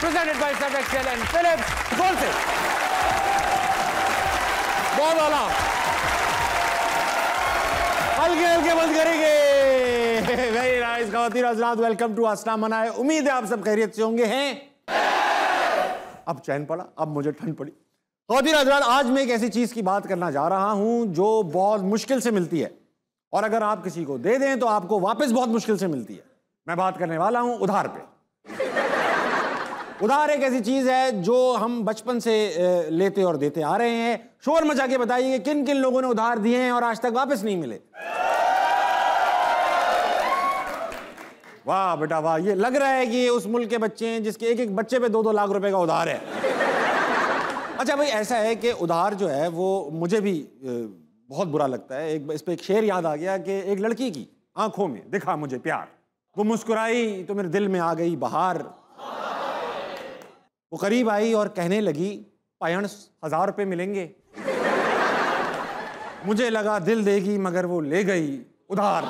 presented by Sub Excel and Philips गोल से बहुत आला हल्के हल्के बंद करेंगे। वेरी नाइस ख़वातीन हज़रात, वेलकम टू अस्सलाम मनाए। उम्मीद है आप सब खैरियत से होंगे। हैं अब चैन पड़ा, अब मुझे ठंड पड़ी। ख़वातीन हज़रात, आज मैं एक ऐसी चीज की बात करना जा रहा हूं जो बहुत मुश्किल से मिलती है, और अगर आप किसी को दे दें तो आपको वापस बहुत मुश्किल से मिलती है। मैं बात करने वाला हूं उधार पे। उधार एक ऐसी चीज है जो हम बचपन से लेते और देते आ रहे हैं। शोर मचा के बताइए किन किन लोगों ने उधार दिए हैं और आज तक वापस नहीं मिले। वाह बेटा वाह, ये लग रहा है कि ये उस मुल्क के बच्चे हैं जिसके एक एक बच्चे पे 2-2 लाख रुपए का उधार है। अच्छा भाई, ऐसा है कि उधार जो है वो मुझे भी बहुत बुरा लगता है। इस पे एक शेर याद आ गया कि एक लड़की की आंखों में दिखा मुझे प्यार, वो मुस्कुराई तो मेरे दिल में आ गई बहार। वो करीब आई और कहने लगी पायण 1000 रुपये मिलेंगे। मुझे लगा दिल देगी मगर वो ले गई उधार।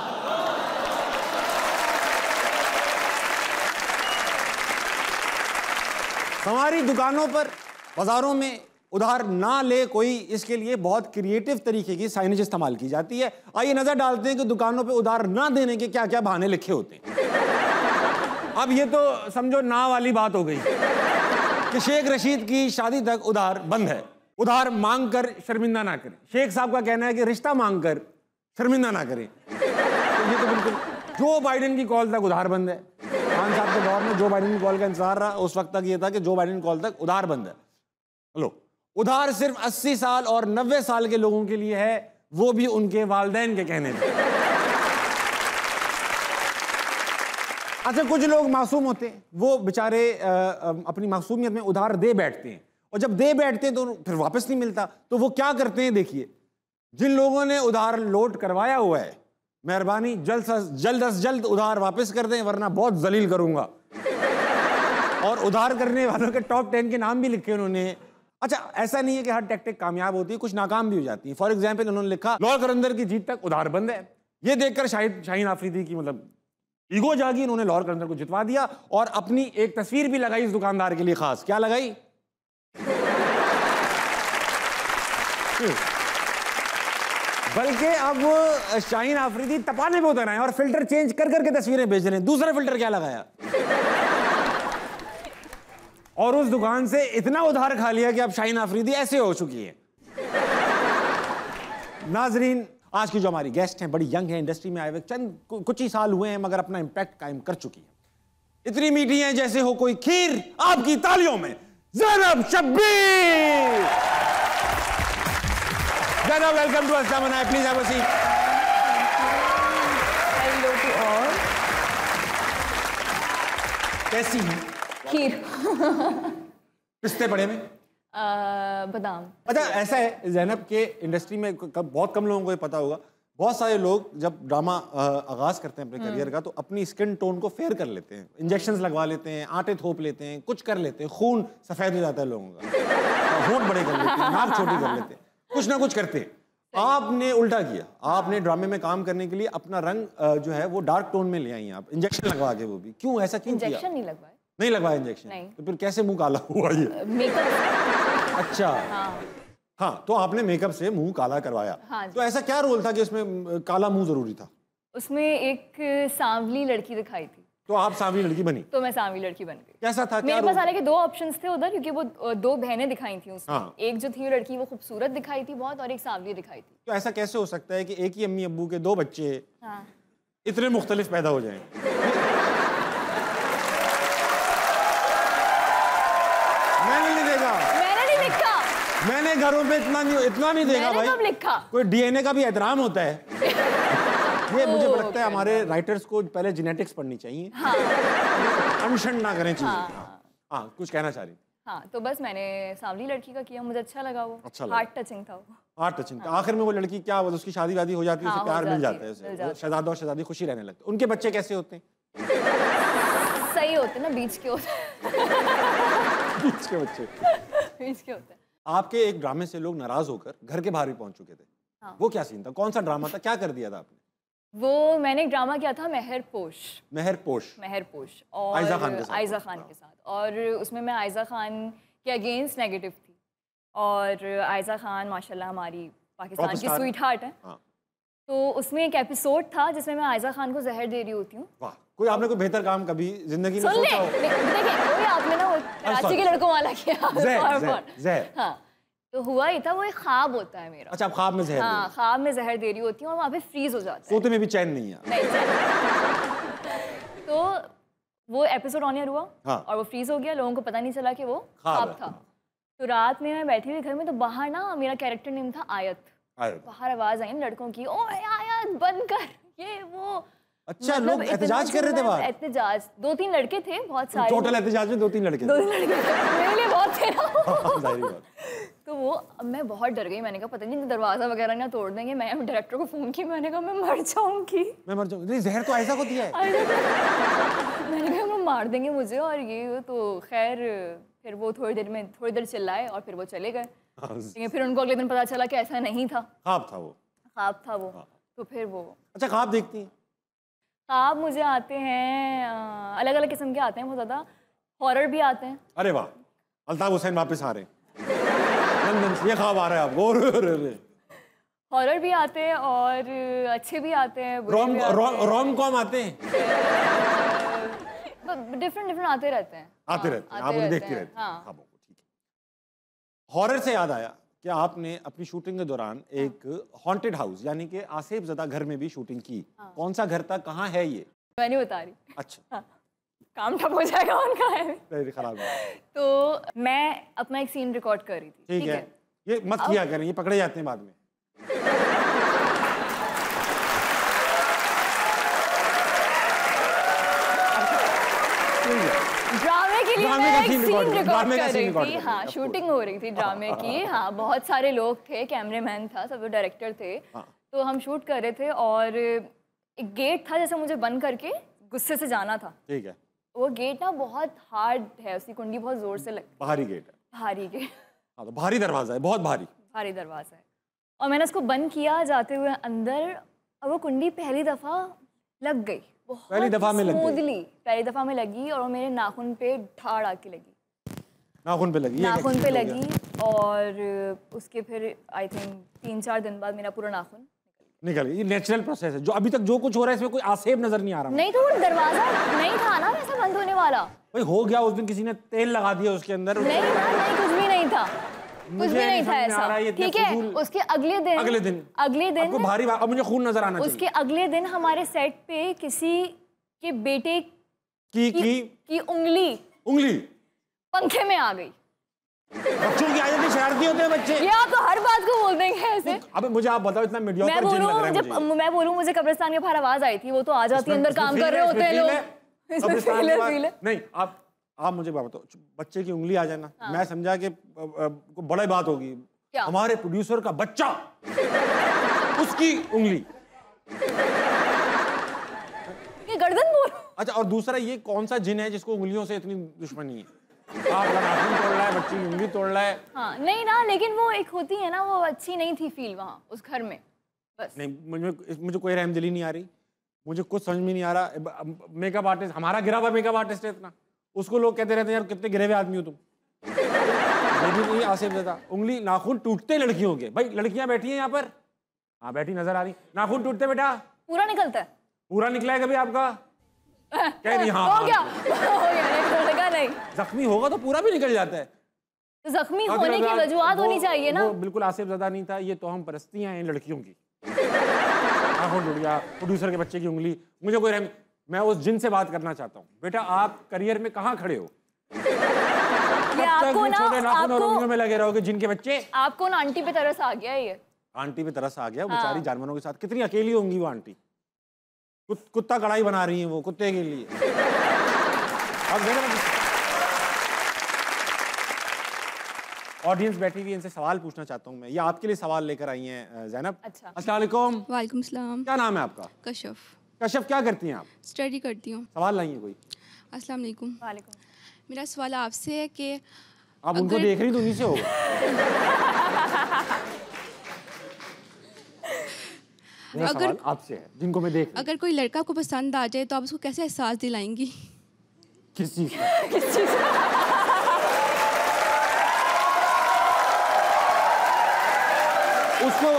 हमारी दुकानों पर, बाजारों में उधार ना ले कोई, इसके लिए बहुत क्रिएटिव तरीके की साइनेज इस्तेमाल की जाती है। आइए नजर डालते हैं कि दुकानों पे उधार ना देने के क्या क्या बहाने लिखे होते हैं। अब ये तो समझो ना वाली बात हो गई कि शेख रशीद की शादी तक उधार बंद है। उधार मांग कर शर्मिंदा ना करें। शेख साहब का कहना है कि रिश्ता मांग कर शर्मिंदा ना करें। तो ये तो बिल्कुल। जो बाइडेन की कॉल तक उधार बंद है। खान साहब के दौर में जो बाइडेन की कॉल का इंतजार रहा, उस वक्त तक ये था कि जो बाइडेन की कॉल तक उधार बंद है। हेलो, उधार सिर्फ 80 साल और 90 साल के लोगों के लिए है, वो भी उनके वालिदैन के कहने पे। अच्छा, कुछ लोग मासूम होते हैं, वो बेचारे अपनी मासूमियत में उधार दे बैठते हैं, और जब दे बैठते हैं तो फिर वापस नहीं मिलता। तो वो क्या करते हैं, देखिए, जिन लोगों ने उधार लोड करवाया हुआ है, मेहरबानी जल्द से जल्द उधार वापस कर दें, वरना बहुत जलील करूंगा। और उधार करने वालों के टॉप 10 के नाम भी लिखे उन्होंने। अच्छा, ऐसा नहीं है कि हर टैक्टिक कामयाब होती है, कुछ नाकाम भी हो जाती है। फॉर एग्जाम्पल, उन्होंने लिखा लाहौर कलंदर की जीत तक उधार बंद है। ये देखकर शाहीन आफरीदी की मतलब ईगो जागी, उन्होंने लाहौर कलंदर को जितवा दिया और अपनी एक तस्वीर भी लगाई इस दुकानदार के लिए खास। क्या लगाई? बल्कि अब शाहीन आफरीदी तपाने पे उतर आए और फिल्टर चेंज कर करके तस्वीरें भेज रहे हैं। दूसरा फिल्टर क्या लगाया और उस दुकान से इतना उधार खा लिया कि अब शाहीन आफरीदी ऐसे हो चुकी है। नाजरीन, आज की जो हमारी गेस्ट हैं बड़ी यंग हैं, इंडस्ट्री में आए हुए कुछ ही साल हुए हैं, मगर अपना इंपैक्ट कायम कर चुकी है। इतनी मीठी हैं जैसे हो कोई खीर। आपकी तालियों में ज़ैनब शब्बीर। ज़ैनब, वेलकम टू अस्सलाम मनाए। Please have a seat. Hello to all. कैसी हैं? खीर। पिस्ते पड़े में बादाम। अच्छा, ऐसा है ज़ैनब के इंडस्ट्री में बहुत कम लोगों को ये पता होगा, बहुत सारे लोग जब ड्रामा आगाज करते हैं अपने करियर का तो अपनी स्किन टोन को फेयर कर लेते हैं, इंजेक्शंस लगवा लेते हैं, आटे थोप लेते हैं, कुछ कर लेते हैं, खून सफेद हो जाता है लोगों का, होंठ बड़े कर लेते हैं, नाक छोटी कर लेते हैं, कुछ ना कुछ करते हैं। आपने उल्टा किया, आपने ड्रामे में काम करने के लिए अपना रंग जो है वो डार्क टोन में ले आई हैं आप, इंजेक्शन लगवा के। वो भी क्यों, ऐसा क्यों किया? इंजेक्शन नहीं लगवाया। नहीं लगवाया इंजेक्शन? तो फिर कैसे मुंह काला हुआ ये? मेकअप। अच्छा, हाँ, तो आपने मेकअप से मुंह काला करवाया। हाँ, तो ऐसा क्या रोल था कि उसमें काला मुंह जरूरी था? उसमें एक सांवली लड़की दिखाई थी, तो आप सांवली लड़की बनी? तो मैं सांवली लड़की बन गई। कैसा था? मेरे पास हालांकि 2 ऑप्शंस थे उधर, क्योंकि वो 2 बहनें दिखाई थी उसमें। हाँ। एक जो थी लड़की वो खूबसूरत दिखाई थी बहुत, और एक सांवली दिखाई थी। तो ऐसा कैसे हो सकता है कि एक ही अम्मी अब्बू के 2 बच्चे इतने मुख्तलिफ पैदा हो जाएं? मैंने नहीं देखा। मैंने नहीं लिखा। मैंने घरों पे इतना नहीं देखा भाई। कब लिखा? कोई डीएनए का भी एहतराम होता है। ये मुझे लगता है हमारे राइटर्स को पहले जेनेटिक्स पढ़नी चाहिए। हाँ। अनशन ना करें चीजें। हाँ, कुछ कहना चाह रही? हाँ, तो बस मैंने सांवली लड़की का किया, मुझे अच्छा लगा वो। अच्छा लगा। हार्ट टचिंग था वो। Heart touching. आखिर में वो लड़की क्या, उसकी शादी वादी हो जाती है, उसे प्यार मिल जाता है, उसे शहजादा और शहजादी खुशी रहने लगते। उनके बच्चे कैसे होते हैं? सही होते ना, बीच के होते। बीच के बच्चे। बीच के होते। आपके एक ड्रामे से लोग नाराज होकर घर के बाहर भी पहुंच चुके थे। वो क्या सीन था? कौन सा ड्रामा था? क्या कर दिया था आपने? वो मैंने एक ड्रामा किया था महरपोश और आयजा खान के साथ। आयजा खान के साथ, और उसमें मैं आयजा खान के अगेंस्ट नेगेटिव थी, और आयजा खान माशाल्लाह हमारी पाकिस्तान की स्वीट हार्ट है। हाँ। तो उसमें एक एपिसोड था जिसमें मैं आयजा खान को जहर दे रही होती हूँ। वाह, कोई आपने कोई बेहतर काम कभी जिंदगी में सुन ले, सोचा हो? देखिए कोई आपने ना वो कराची के लड़कों वाला किया। जहर। हाँ, तो हुआ ही था, वो एक ख्वाब होता है मेरा। अच्छा, आप ख्वाब में जहर दे रही हाँ, ख्वाब में जहर दे रही होती हूँ और वहाँ पे फ्रीज हो जाता है। सोते में भी चैन नहीं है। तो वो एपिसोड ऑन एयर हुआ। हाँ। और वो फ्रीज हो गया, लोगों को पता नहीं चला कि वो ख्वाब था। तो रात में मैं बैठी हुई घर में, तो बाहर ना मेरा कैरेक्टर नेम था आयत। बाहर आवाज आई लड़कों की, ओए आयत बंद कर ये वो। अच्छा, लोग एहतजाज कर रहे थे बाहर? एहतजाज 2-3 लड़के थे, बहुत सारे। टोटल एहतजाज में 2-3 लड़के थे। मेरे लिए बहुत थे ना। जाहिर बात। तो वो, अब मैं बहुत डर गई। मैंने कहा पता नहीं दरवाजा वगैरह ना तोड़ देंगे। मैं डायरेक्टर को फोन की, मैंने कहा मैं मर जाऊंगी। नहीं, जहर तो ऐसा को दिया है। मैंने कहा वो मार देंगे मुझे और ये तो। खैर फिर वो थोड़ी देर चिल्लाए और फिर वो चले गए। लेकिन फिर उनको अगले दिन पता चला कि ऐसा नहीं था, ख्वाब था वो। तो फिर वो। अच्छा, ख्वाब देखती हैं? ख्वाब मुझे आते हैं, अलग अलग किस्म के आते हैं, बहुत ज़्यादा। हॉरर भी आते हैं। अरे वाह, अल्ताफ हुसैन वापस आ रहे हैं लंदन से, ये ख्वाब आ रहा है आपको? हॉरर भी आते हैं और अच्छे भी आते हैं, रोम कॉम आते हैं? डिफरेंट आते रहते हैं। आप उन्हें देखती रहती हैं ख्वाबों को। ठीक है। हॉरर से याद आया कि आपने अपनी शूटिंग के दौरान एक हॉन्टेड हाउस यानी कि आसेब ज़दा घर में भी शूटिंग की। कौन सा घर था, कहाँ है ये? मैं नहीं बता रही। अच्छा। हाँ। काम ठप हो जाएगा उनका है। खराब है। तो मैं अपना एक सीन रिकॉर्ड कर रही थी। ठीक है, ये मत किया करें, ये पकड़े जाते हैं बाद में। ड्रामे के लिए मैं एक सीन रिकॉर्ड कर रही थी। हाँ, आपको। शूटिंग हो रही थी ड्रामे की। हाँ, बहुत सारे लोग थे, कैमरामैन था, सब डायरेक्टर थे। तो हम शूट कर रहे थे और एक गेट था जैसे मुझे बंद करके गुस्से से जाना था। ठीक है। वो गेट ना बहुत हार्ड है, उसकी कुंडी बहुत जोर से लगती है। भारी गेट है। भारी गेट। हाँ, तो भारी दरवाजा है, बहुत भारी दरवाजा है। और मैंने उसको बंद किया जाते हुए अंदर, और वो कुंडी पहली दफा लग गई। पहली दफा में लग गई? पहली दफा में लगी और मेरे नाखून पे ठाड़ आके लगी। नाखून पे लगी? नाखून पे लगी और उसके फिर आई थिंक 3-4 दिन बाद मेरा पूरा नाखून निकल गया। ये नेचुरल प्रोसेस है। जो अभी तक जो कुछ हो रहा है इसमें कोई आसेब नजर नहीं आ रहा। नहीं तो वो दरवाजा नहीं था ना वैसे बंद होने वाला। भाई हो गया, उस दिन किसी ने तेल लगा दिया उसके अंदर। नहीं, कुछ भी नहीं था, कुछ भी नहीं था ऐसा। ठीक है, उसके अगले दिन आपको भारी अब मुझे खून नजर आना चाहिए। उसके अगले दिन हमारे सेट पे किसी के बेटे की उंगली पंखे में आ गई। बच्चों की आदतें शरारती होते हैं बच्चे। ये आप तो हर बात को बोल देंगे ऐसे। अब मुझे आप बताओ, इतना मीडियोकर जिन लग रहा है मुझे। जब मैं बोलूं मुझे कब्रिस्तान के बाहर आवाज आई थी, वो तो आ जाती है, अंदर काम कर रहे होते हैं लोग। नहीं, आप मुझे बताओ, बच्चे की उंगली आ जाना, मैं समझा कि बड़ी बात होगी। हमारे प्रोड्यूसर का बच्चा, उसकी उंगली, ये गर्दन बोल। अच्छा, और दूसरा ये कौन सा जिन है जिसको उंगलियों से इतनी दुश्मनी है? आप नाखून तोड़ रहा है, बच्ची की उंगली तोड़ रहा है। हाँ, नहीं ना, लेकिन वो एक होती है ना, वो अच्छी नहीं थी फील वहाँ उस घर में। बस नहीं, मुझे कोई रहमदिली नहीं आ रही, मुझे कुछ समझ में नहीं आ रहा। मेकअप आर्टिस्ट, हमारा गिरा हुआ मेकअप आर्टिस्ट है इतना, उसको लोग कहते रहते हैं यार कितने गिरे हुए आदमी हो तुम। लेकिन नहीं, आसिफ ज़दा उंगली नाखून टूटते लड़कियों के। भाई लड़कियां बैठी हैं यहाँ पर, हाँ बैठी नजर आ रही, नाखून टूटते बेटा? पूरा निकलता है। पूरा निकला है कभी आपका? कह रही हाँ। हो गया नहीं, जख्मी होगा तो पूरा भी निकल जाता है। तो जख्मी होने की वजूहत होनी चाहिए ना। वो बिल्कुल आसिफ ज़दा नहीं था, ये तो हम परस्तियां हैं लड़कियों की। नाखून टूट गया, प्रोड्यूसर के बच्चे की उंगली, मुझे कोई रहम। मैं उस जिन से बात करना चाहता हूँ, बेटा आप करियर में कहाँ खड़े हो? आपको छोटे नाखून और उंगलियों में लगे रहोगे जिनके बच्चे। आपको ना आंटी पे तरस आ गया ये। आंटी पे तरस आ गया, बेचारी जानवरों के साथ कितनी अकेली होंगी वो आंटी। कुत्ता कढ़ाई बना रही है वो कुत्ते के लिए। ऑडियंस बैठी हुई, इनसे सवाल पूछना चाहता हूँ मैं। ये आपके लिए सवाल लेकर आई हैं ज़ैनब। अच्छा। अस्सलाम वालेकुम। वालेकुम सलाम। क्या नाम है आपका? कशफ। कशफ, क्या करती हैं आप? स्टडी करती हूँ। सवाल लाइए कोई। अस्सलाम वालेकुम। वालेकुम। मेरा सवाल आपसे है कि आप उनको देख रही तो उन्हीं से होगा। अगर आपसे है, जिनको मैं देख, अगर कोई लड़का आपको पसंद आ जाए तो आप उसको कैसे एहसास दिलाएंगी? किस चीज का? किस चीज़ का?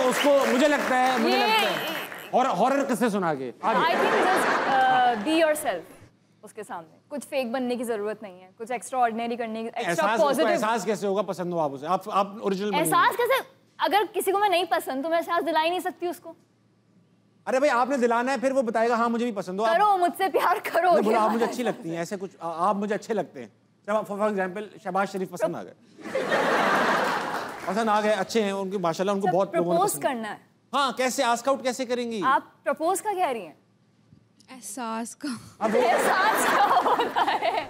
उसको मुझे लगता है और हॉरर किससे सुना के I think just be yourself उसके सामने, कुछ फेक बनने की जरूरत नहीं है, कुछ एक्स्ट्रा ऑर्डिनरी करने की, एक्स्ट्रा पॉजिटिव। एहसास कैसे होगा पसंद हो आप उसे? आप ओरिजिनल एहसास कैसे? अगर किसी को मैं नहीं पसंद तो मैं एहसास दिला ही नहीं सकती उसको। अरे भाई आपने दिलाना है, फिर वो बताएगा हाँ मुझे भी पसंद हो। करो मुझसे प्यार करो। बोलो आप मुझे अच्छी लगती हैं, ऐसे कुछ आप मुझे अच्छे लगते हैं। फॉर एग्जांपल शहबाज शरीफ पसंद आ गए, अच्छे हैं उनकी माशाल्लाह, उनको बहुत लोगों ने प्रपोज करना है। हाँ, कैसे आस्क आउट कैसे करेंगी आप? प्रपोज का कह रही हैं? एहसास का। अब एहसास क्या होता है?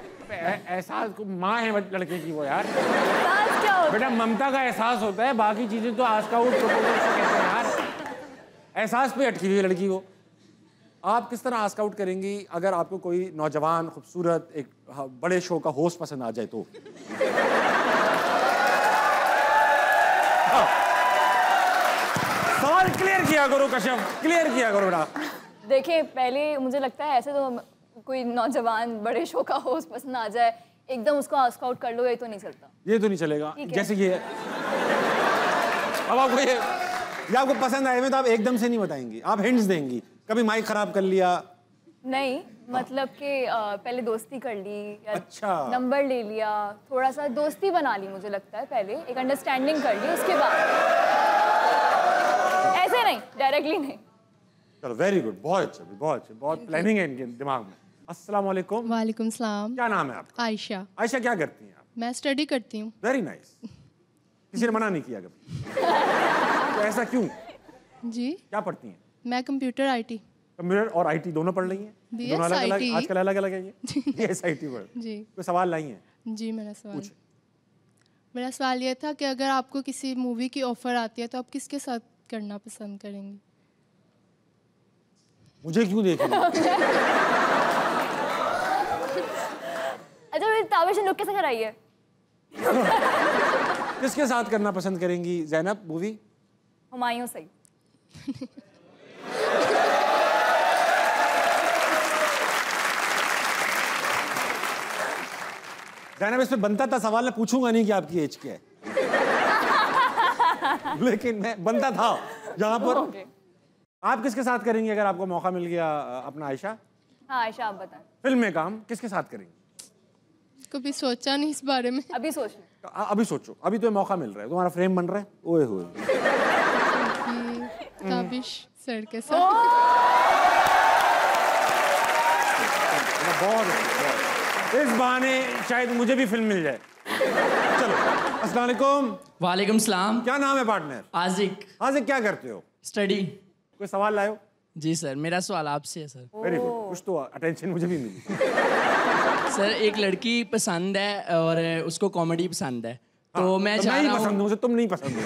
एहसास को माँ है लड़के की वो यार। एहसास क्या होता है? बेटा ममता का एहसास होता है, बाकी चीजें तो आस्क आउट प्रपोजल से कहते हैं यार। एहसास पे अटकी हुई है लड़की को। आप किस तरह आस्क आउट करेंगी अगर आपको कोई नौजवान खूबसूरत एक बड़े शो का होस्ट पसंद आ जाए तो? सवाल क्लियर किया करो कश्यप, क्लियर किया करो बेटा। देखिए पहले मुझे लगता है ऐसे तो कोई नौजवान बड़े शो का होस्ट पसंद आ जाए एकदम उसको आस्क आउट कर लो, ये तो नहीं चलता। ये तो नहीं चलेगा। जैसे ये अब आपको ये आपको पसंद आए हुए तो आप एकदम से नहीं बताएंगी, आप हिंट्स देंगी। कभी माइक खराब कर लिया? नहीं, मतलब कि पहले दोस्ती कर ली या अच्छा, नंबर ले लिया, थोड़ा सा दोस्ती बना ली, मुझे लगता है पहले एक अंडरस्टैंडिंग कर ली, उसके बाद ऐसे नहीं, डायरेक्टली नहीं। चलो वेरी गुड, बहुत अच्छे, बहुत अच्छे, बहुत प्लानिंग है इनके दिमाग में। अस्सलाम वालेकुम। वालेकुम सलाम। क्या नाम है आपका? आयशा। आयशा क्या करती हैं आप? मैं स्टडी करती हूँ। Very nice. किसी ने मना नहीं किया कभी? तो ऐसा क्यों? जी, क्या पढ़ती हैं? मैं कंप्यूटर आईटी। कंप्यूटर और आईटी दोनों पढ़ रही हैं? दोनों अलग अलग, आजकल अलग अलग है ये एसआईटी पढ़। जी। कोई सवाल लाई हैं? जी, मेरा सवाल ये था कि अगर आपको किसी मूवी की ऑफर आती है तो आप किसके साथ करना पसंद करेंगी? मुझे क्यों देख रही हैं? अच्छा मेरी ताबिश लुक कैसे कराई है? किसके साथ करना पसंद करेंगी ज़ैनब मूवी? हुमायूं सही। ज़ैनब इसमें बनता था सवाल, मैं पूछूंगा नहीं कि आपकी एज क्या है। लेकिन मैं बनता था यहाँ पर। आप किसके साथ करेंगी अगर आपको मौका मिल गया अपना आयशा? हाँ आयशा आप बताएं। फिल्म में काम किसके साथ करेंगी? कभी सोचा नहीं इस बारे में। अभी सोच लो। अभी सोचो, अभी तो मौका मिल रहा है, तुम्हारा फ्रेम बन रहा है। ओए होए। ताबिश सर के साथ। बहुत इस बहाने शायद मुझे भी फिल्म मिल जाए। चलो, अस्सलाम वालेकुम। वालेकुम सलाम। क्या नाम है पार्टनर? आजिक। आजिक क्या करते हो? स्टडी। कोई सवाल लायो? जी सर, मेरा सवाल आपसे है सर। वेरी गुड, कुछ तो अटेंशन मुझे भी मिली। सर एक लड़की पसंद है और उसको कॉमेडी पसंद है, तो मैं चाह रहा हूँ। पसंद हूँ, तुम नहीं पसंद हो।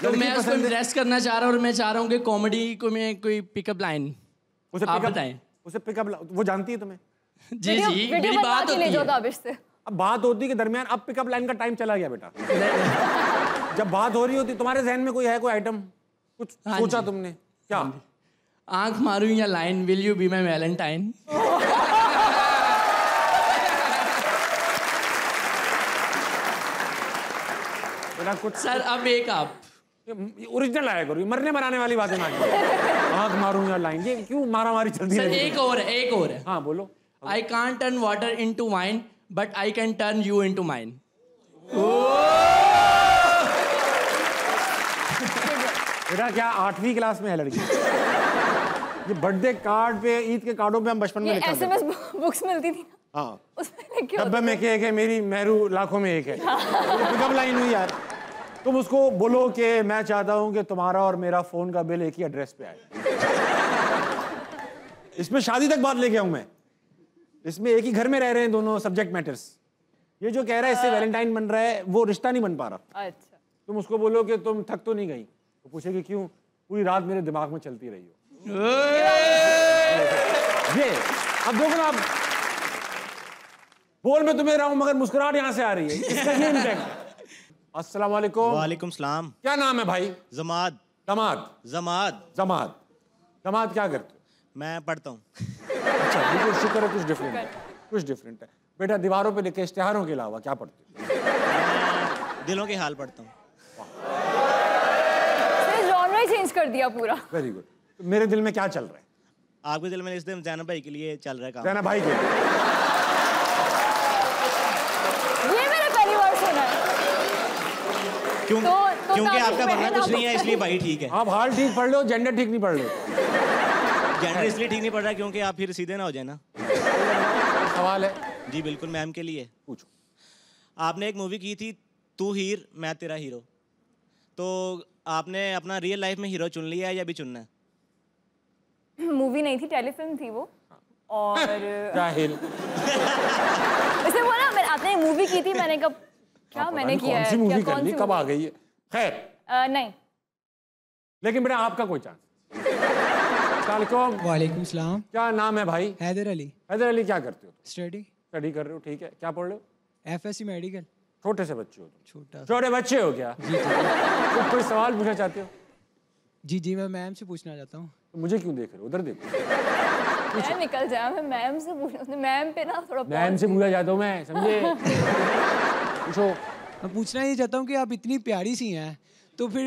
तो मैं उसको इम्प्रेस करना चाह रहा हूँ और मैं चाह रहा हूँ कि कॉमेडी को मैं कोई पिकअप लाइन आप बताएं। उसे पिकअप, वो जानती है तुम्हें? जी जी, मेरी बात होती है। अब बात होती के दरमियान अब पिकअप लाइन का टाइम चला गया बेटा। जब बात हो रही होती, तुम्हारे जहन में कोई है, कोई आइटम कुछ सोचा तुमने क्या? आंख मारूं या line, will you be my Valentine? बेटा कुछ सर अब एक आप ओरिजिनल आया करो, मरने मराने वाली बातें ना कीजिए। आंख मारूं या लाइन, ये क्यों मारा मारी चलती है? सर एक और है, एक और है। हाँ बोलो। I can't turn water into wine, but I can turn you into mine. बेटा क्या 8वीं क्लास में है लड़की? ये बर्थडे कार्ड पे, ईद के कार्डों पे हम बचपन में लिखा SMS बुक्स मिलती थी। हाँ, उसमें लिखे डब्बे में एक है, मेरी मेहरू लाखों में एक है। पिकअप लाइन हुई यार। तुम उसको बोलो कि मैं चाहता हूँ कि तुम्हारा और मेरा फोन का बिल एक ही एड्रेस पे आए। इसमें शादी तक बात लेके आऊं मैं। इसमें एक ही घर में रह रहे हैं दोनों, सब्जेक्ट मैटर्स। ये जो कह रहा है इससे वैलेंटाइन बन रहा है, वो रिश्ता नहीं बन पा रहा। अच्छा, तुम उसको बोलो कि तुम थक तो नहीं गई, तो पूछेगी क्यों? पूरी रात मेरे दिमाग में चलती रही हो। ये अब देखो ना, आप बोल मैं तुम्हें रहा हूं मगर मुस्कुराहट यहां से आ रही है, इसका ये इम्पैक्ट। अस्सलाम वालेकुम। वालेकुम सलाम। क्या नाम है भाई? जमाद। दमाद। जमाद। जमाद। दमाद क्या करते हो? मैं पढ़ता हूँ। अच्छा, बिल्कुल शुक्र है, कुछ डिफरेंट है, कुछ डिफरेंट है। बेटा दीवारों पे लिखे इश्तिहारों के अलावा क्या पढ़ते हो? मैं दिलों के हाल पढ़ता हूँ। जॉनर ही चेंज कर दिया पूरा। Very good. तो मेरे दिल में क्या चल रहा है? आपके दिल में इस दिन जैनब भाई के लिए चल रहा है काम। जैनब भाई के लिए। ये मैंने पहली बार सुना है। क्योंकि आपका बनना कुछ नहीं है, इसलिए भाई ठीक है। आप हाल ठीक पढ़ लो, जेंडर ठीक नहीं पढ़ लो। जेंडर इसलिए ठीक नहीं पढ़ रहा क्योंकि आप फिर सीधे ना हो जाए ना। सवाल है? जी बिल्कुल, मैम के लिए। पूछो। आपने एक मूवी की थी तू हीर मैं तेरा हीरो, तो आपने अपना रियल लाइफ में हीरो चुन लिया है या भी चुनना है? मूवी नहीं थी, टेलीफिल्म थी वो। और जाहिल। इसलिए बोला आपने मूवी की थी, मैंने कब क्या मैंने किया है, कौन सी मूवी कर ली, कब आ गई है? खैर नहीं। लेकिन बेटा आपका कोई चांस। वालेकुम सलाम। क्या नाम है भाई? हैदर अली। हैदर अली क्या करते हो? स्टडी। स्टडी कर रहे हो, ठीक है। क्या पढ़ रहे हो? FSC medical. छोटे से बच्चे हो तुम? छोटा। छोटे बच्चे हो क्या? जी जी। तुम कोई सवाल पूछना चाहते हो? जी जी, मैं मैम से पूछना चाहता हूँ। तो मुझे क्यों देख रहे हो? उधर देखो। मैं निकल जाए, मैं मैम से पूछना, मैम पे ना थोड़ा मैम से पूछा जाता हूँ मैं, समझे? पूछो। मैं पूछना ये चाहता हूँ कि आप इतनी प्यारी सी हैं, तो फिर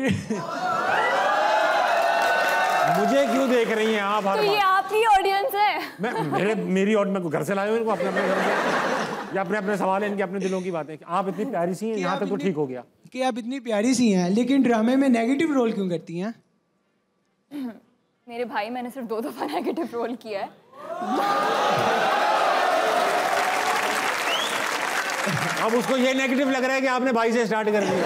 मुझे क्यों देख रही हैं आप? तो ये आपकी ऑडियंस है। मेरी और मैं घर से लाया हूँ इनको अपने अपने घर से, या अपने अपने सवाल है इनके, अपने दिलों की बातें। आप इतनी प्यारी सी हैं, यहाँ तक तो ठीक हो गया कि आप इतनी प्यारी सी हैं, लेकिन ड्रामे में नेगेटिव रोल क्यों करती हैं? मेरे भाई, मैंने सिर्फ 2 दफा नेगेटिव रोल किया है। अब उसको ये नेगेटिव लग रहा है कि आपने भाई से स्टार्ट कर दिया।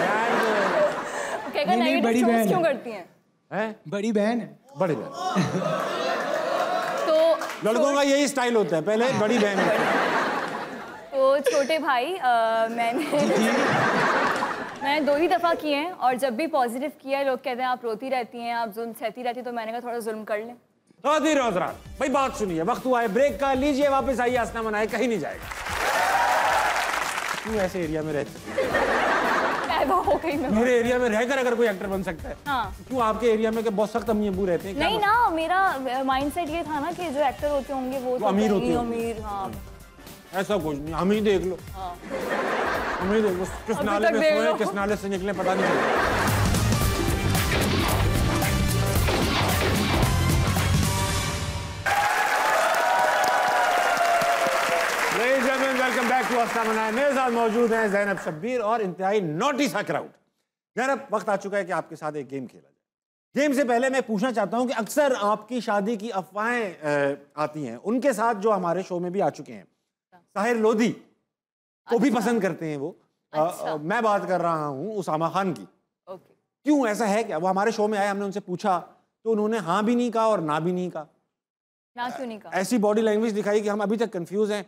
कहेगा नेगेटिव रोल क्यों करती हैं? हैं? बड़ी बहन है। बड़ी बहन। तो लड़कों का यही स्टाइल होता है, पहले बड़ी बहन। तो छोटे भाई, मैंने 2 ही दफ़ा किए हैं, और जब भी पॉजिटिव किया है लोग कहते हैं आप रोती रहती हैं, आप जुल्म सहती रहती हैं, तो मैंने कहा थोड़ा जुल्म कर लें। भाई बात सुनिए, वक्त हुआ है ब्रेक का, लीजिए वापस आइए, आसना मनाए, कहीं नहीं जाएगा। क्यों ऐसे एरिया में रहते? हो गई मैं। मेरे एरिया में रहकर अगर कोई एक्टर बन सकता है, हाँ। क्यों आपके एरिया में बहुत सख्त अम्मी अब्बू रहते हैं? नहीं ना, मेरा माइंडसेट ये था ना कि जो एक्टर होते होंगे वो तो अमीर होते हैं। अमीर, हाँ। ऐसा कुछ नहीं, हम ही देख लो। हम ही देख लो, किस नाले में सोए, किस नाले से निकले पता नहीं चलता। वेलकम बैक टू आस्था मनाए। मेरे साथ मौजूद हैं ज़ैनब शब्बीर और इंतहाई नॉटी सा क्राउड। ज़ैनब, वक्त आ चुका है कि आपके साथ एक गेम खेला जाए। गेम से पहले मैं पूछना चाहता हूं कि अक्सर आपकी शादी की अफवाहें आती हैं, उनके साथ जो हमारे शो में भी आ चुके हैं, साहिर लोधी को भी पसंद करते हैं वो। मैं बात कर रहा हूं उसामा खान की। क्यों ऐसा है क्या? वो हमारे शो में आए, हमने उनसे पूछा तो उन्होंने हाँ भी नहीं कहा और ना भी नहीं कहा। ना क्यों नहीं कहा? ऐसी बॉडी लैंग्वेज दिखाई कि हम अभी तक कंफ्यूज हैं।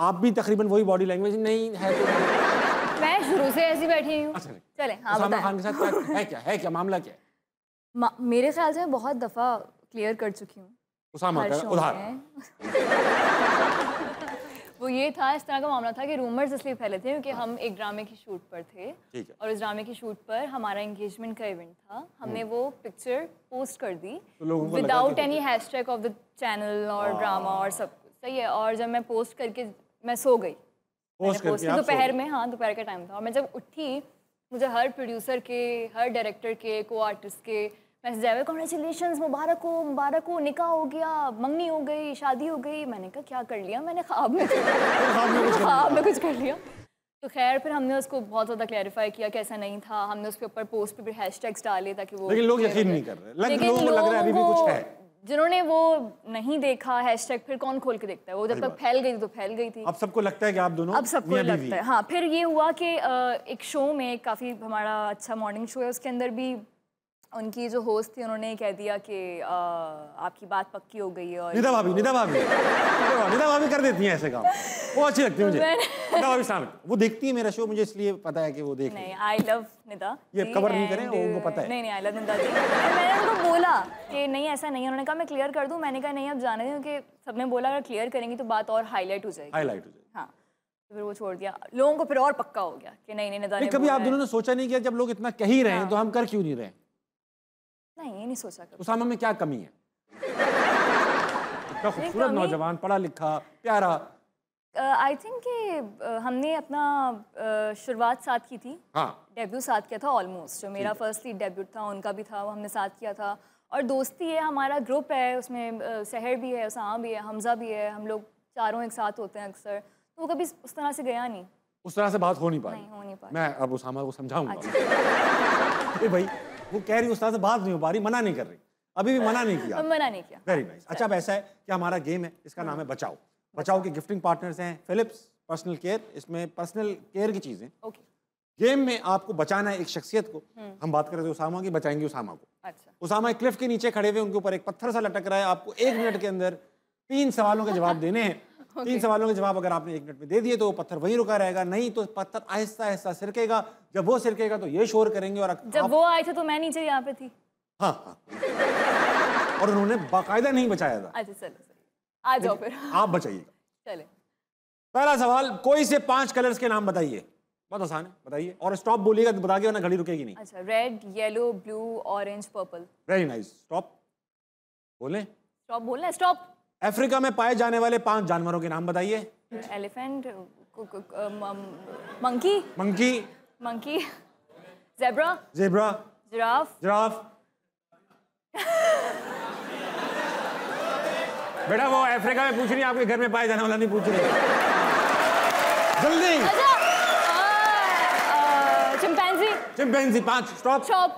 आप भी तकरीबन वही बॉडी लैंग्वेज नहीं है तो? मैं शुरू से ऐसी बैठी हूँ। अच्छा, चले, हाँ, उसामा खान के साथ है क्या मामला क्या है? मेरे ख्याल से मैं बहुत दफा क्लियर कर चुकी हूँ उसामा का उधार। वो ये था, इस तरह का मामला था कि रूमर्स इसलिए फैले थे क्योंकि हम एक ड्रामे की शूट पर थे, और उस ड्रामे की शूट पर हमारा एंगेजमेंट का इवेंट था। हमने वो पिक्चर पोस्ट कर दी without any hashtag of the channel और ड्रामा और सब कुछ, सही है। और जब मैं पोस्ट करके मैं सो गई, दोपहर में, हाँ दोपहर का टाइम था, और मैं जब उठी मुझे हर प्रोड्यूसर के, हर डायरेक्टर के, को आर्टिस्ट के मैसेज आए, कॉन्ग्रेचुलेशंस, मुबारक हो, निकाह हो गया, मंगनी हो गई, शादी हो गई। मैंने कहा क्या कर लिया मैंने, ख्वाब में कुछ कर लिया। तो खैर फिर हमने उसको बहुत ज़्यादा क्लैरिफाई किया कि ऐसा नहीं था। हमने उसके ऊपर पोस्ट पे भी हैशटैग्स डाले ताकि वो, लेकिन लोग यकीन नहीं कर रहे, लेकिन लोग लग रहा है अभी भी कुछ है। जिन्होंने वो नहीं देखा हैशटैग, फिर कौन खोल के देखता है? वो जब तक फैल गई थी तो फैल गई थी। अब सबको लगता है कि आप दोनों, अब सबको लगता है, हाँ। फिर ये हुआ कि एक शो में, काफ़ी हमारा अच्छा मॉर्निंग शो है, उसके अंदर भी उनकी जो होस्ट थी उन्होंने कह दिया कि आपकी बात पक्की हो गई है। और निदा भाभी कर देती हैं ऐसे काम, वो अच्छी लगती है मुझे। निदा भाभी वो देखती है मेरा शो, मुझे इसलिए पता है कि वो देख। नहीं, आई लव निदा। ये कवर नहीं करें, उनको पता है। नहीं, आई लव निदा जी। मैंने उनको बोला कि नहीं ऐसा नहीं है, उन्होंने कहा मैं क्लियर कर दूं। मैंने कहा नहीं, अब जाने दें, क्योंकि सबने बोला अगर क्लियर करेंगी तो बात और हाईलाइट हो जाएगी। हाँ, तो फिर वो छोड़ दिया। लोगों को फिर और पक्का हो गया कि नहीं नज़ा ने कभी बोला आप है। दोनों ने सोचा नहीं किया जब लोग इतना कह ही रहे हैं तो हम कर क्यों नहीं रहे? नहीं, ये नहीं सोचा कभी। उसामा में क्या कमी है? इतना खूबसूरत नौजवान, पढ़ा लिखा, प्यारा। आई थिंक कि हमने अपना शुरुआत साथ की थी। हाँ, डेब्यू साथ किया था ऑलमोस्ट। जो मेरा फर्स्ट लीड डेब्यू था उनका भी था, वो हमने साथ किया था। और दोस्ती है, हमारा ग्रुप है, उसमें सहर भी है, उसामा भी है, हमजा भी है, हम लोग चारों एक साथ होते हैं अक्सर। तो वो कभी उस तरह से गया नहीं। उस तरह से बात हो नहीं पाई। नहीं, हो नहीं पाई। मैं अब उसामा को समझाऊंगा कि भाई वो कह रही उस तरह से बात नहीं हो पा रही, मना नहीं कर रही, अभी भी मना नहीं किया। मना नहीं किया। Very nice. अच्छा, अब ऐसा है कि हमारा गेम है, इसका नाम है बचाओ। बचाओ के गिफ्टिंग पार्टनर्स हैं फिलिप्स पर्सनल केयर। इसमें पर्सनल केयर की चीज़ें। ओके। गेम में आपको बचाना है एक शख्सियत को। हम बात कर रहे थे उसामा की, बचाएंगे उसामा को। अच्छा। उसामा एक क्लिफ के नीचे खड़े हुए, उनके ऊपर एक पत्थर सा लटक रहा है। आपको 1 मिनट के अंदर 3 सवालों के जवाब देने हैं। 3 सवालों के जवाब अगर आपने 1 मिनट में दे दिए तो वो पत्थर वहीं रुका रहेगा, नहीं तो पत्थर आहिस्ता आहिस्ता सिरकेगा। जब वो सिरकेगा तो ये शोर करेंगे। और जब वो आए थे तो मैं नीचे यहाँ पे थी। हाँ हाँ, और उन्होंने बाकायदा नहीं बचाया था। अच्छा चलो आ जाओ फिर। आप बचाइएगा। चले। पहला सवाल, कोई से 5 कलर्स के नाम बताइए। बहुत आसान है, बताइए। और स्टॉप बोलिएगा तो बता के, वरना घड़ी रुकेगी नहीं। अच्छा, red, yellow, blue, orange, purple. Very nice. Stop बोले। स्टॉप बोलना है, स्टॉप। अफ्रीका में पाए जाने वाले 5 जानवरों के नाम बताइए। Elephant, monkey, monkey, monkey, zebra, zebra, giraffe, giraffe. बेटा वो अफ्रीका में पूछ रही है, आपके घर में पाए जाने वाला नहीं पूछ रही। जल्दी। अच्छा, chimpanzee, chimpanzee. 5। Stop shop.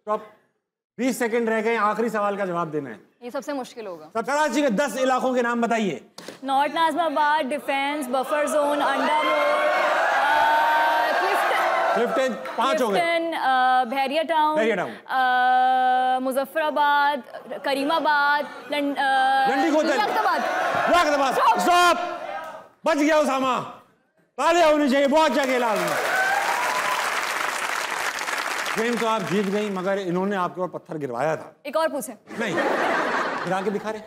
Stop. 20 second रह गए, आखिरी सवाल का जवाब देना है। ये सबसे मुश्किल होगा। तो कराची के 10 इलाकों के नाम बताइए। North Nazimabad, defence, buffer zone, अंडा मोड़, क्लिफ्टन। 5 हो गए। बहरिया टाउन, बहरिया टाउन, मुजफ्फराबाद, करीमाबाद, लंडी कोतल, मुरादाबाद। स्टॉप। बच गया उसामा। तालियां होनी चाहिए, बहुत अच्छा खेला आपने। गेम तो आप जीत गई, मगर इन्होंने आपके ऊपर पत्थर गिरवाया था। एक और पूछें? नहीं, गिरा के दिखा रहे।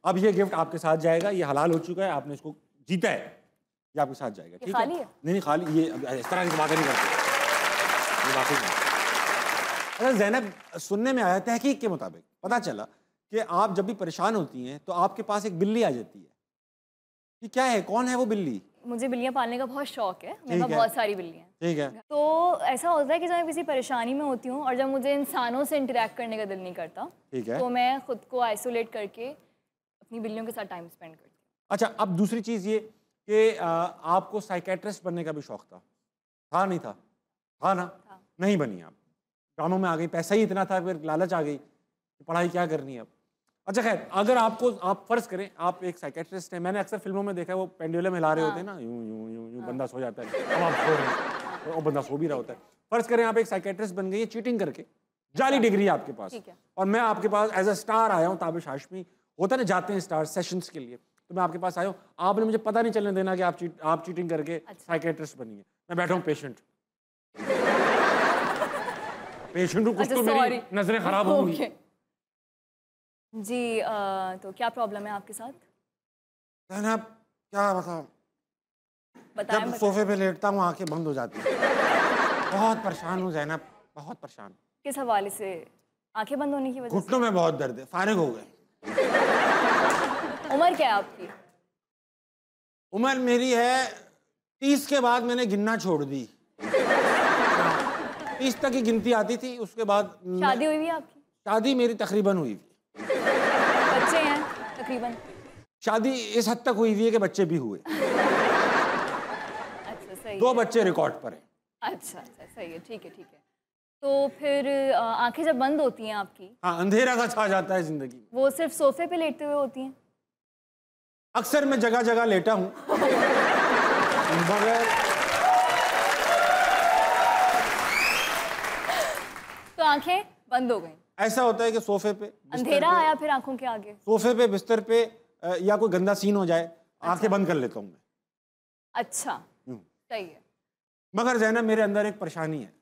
अब ये गिफ्ट आपके साथ जाएगा, ये हलाल हो चुका है, आपने इसको जीता है, ये आपके साथ जाएगा। ठीक है? खाली है? नहीं खाली, ये इस तरह की बातें नहीं करते, ये बातें नहीं। अच्छा ज़ैनब, सुनने में आया तहकीक के मुताबिक पता चला कि आप जब भी परेशान होती हैं तो आपके पास एक बिल्ली आ जाती है। ये क्या है, कौन है वो बिल्ली? मुझे बिल्लियाँ पालने का बहुत शौक है, मेरे पास बहुत सारी बिल्लियाँ। ठीक है। तो ऐसा होता है कि जब मैं किसी परेशानी में होती हूँ और जब मुझे इंसानों से इंटरेक्ट करने का दिल नहीं करता, ठीक है, तो मैं खुद को आइसोलेट करके अपनी बिल्लियों के साथ टाइम स्पेंड करती हूँ। अच्छा, अब दूसरी चीज़ ये कि आपको साइकेट्रिस्ट बनने का भी शौक था नहीं था? था ना? था। नहीं बनी आप, ड्रामों में आ गई, पैसा ही इतना था, फिर लालच आ गई, पढ़ाई क्या करनी है अब। अच्छा खैर, अगर आपको, आप फर्ज करें आप एक साइकेट्रिस्ट हैं, मैंने अक्सर फिल्मों में देखा है वो पेंडुलम हिला रहे होते हैं ना, यूं यूं यूं यूं, बंदा सो जाता है, अब आप सो रहे हैं और बंदा सो भी रहा होता है। फर्ज करें आप एक साइकेट्रिस्ट बन गई है चीटिंग करके, जाली डिग्री आपके पास, ठीक है। और मैं आपके पास एज अ स्टार आया हूँ, ताबिश हाशमी होता ना, जाते हैं स्टार सेशंस के लिए, तो मैं आपके पास आया हूँ, आपने मुझे पता नहीं चलने देना कि आप चीटिंग करके साइकेट्रिस्ट बनी है। मैं बैठा हूँ पेशेंट हूँ, कुछ तो मेरी नजरें खराब होंगी जी। तो क्या प्रॉब्लम है आपके साथ? ज़ैनब, क्या बताऊं, बताएं। जब सोफे पे लेटता हूँ आंखें बंद हो जाती हैं। बहुत परेशान हूँ ज़ैनब, बहुत परेशान। किस हवाले से? आंखें बंद होने की वजह से? घुटनों में बहुत दर्द है, फारिग हो गए। उम्र क्या है आपकी? उम्र मेरी है 30 के बाद मैंने गिनना छोड़ दी। 30 तक की गिनती आती थी, उसके बाद शादी हुई भी आपकी? शादी मेरी तकरीबन हुई थी। बच्चे हैं तकरीबन? शादी इस हद तक हुई थी कि बच्चे भी हुए। अच्छा सही 2 है। बच्चे रिकॉर्ड पर हैं। अच्छा अच्छा सही है, ठीक है ठीक है। तो फिर आंखें जब बंद होती हैं आपकी, हाँ, अंधेरा सा छा जाता है जिंदगी में। वो सिर्फ सोफे पे लेटते हुए होती हैं? अक्सर मैं जगह जगह लेटा हूँ मगर तो आंखें बंद हो गई। ऐसा होता है कि सोफे पे, अंधेरा आया फिर आंखों के आगे? सोफे पे, बिस्तर पे या कोई गंदा सीन हो जाए, आंखें बंद कर लेता हूँ मैं। अच्छा सही है। मगर ज़ैनब, मेरे अंदर एक परेशानी है,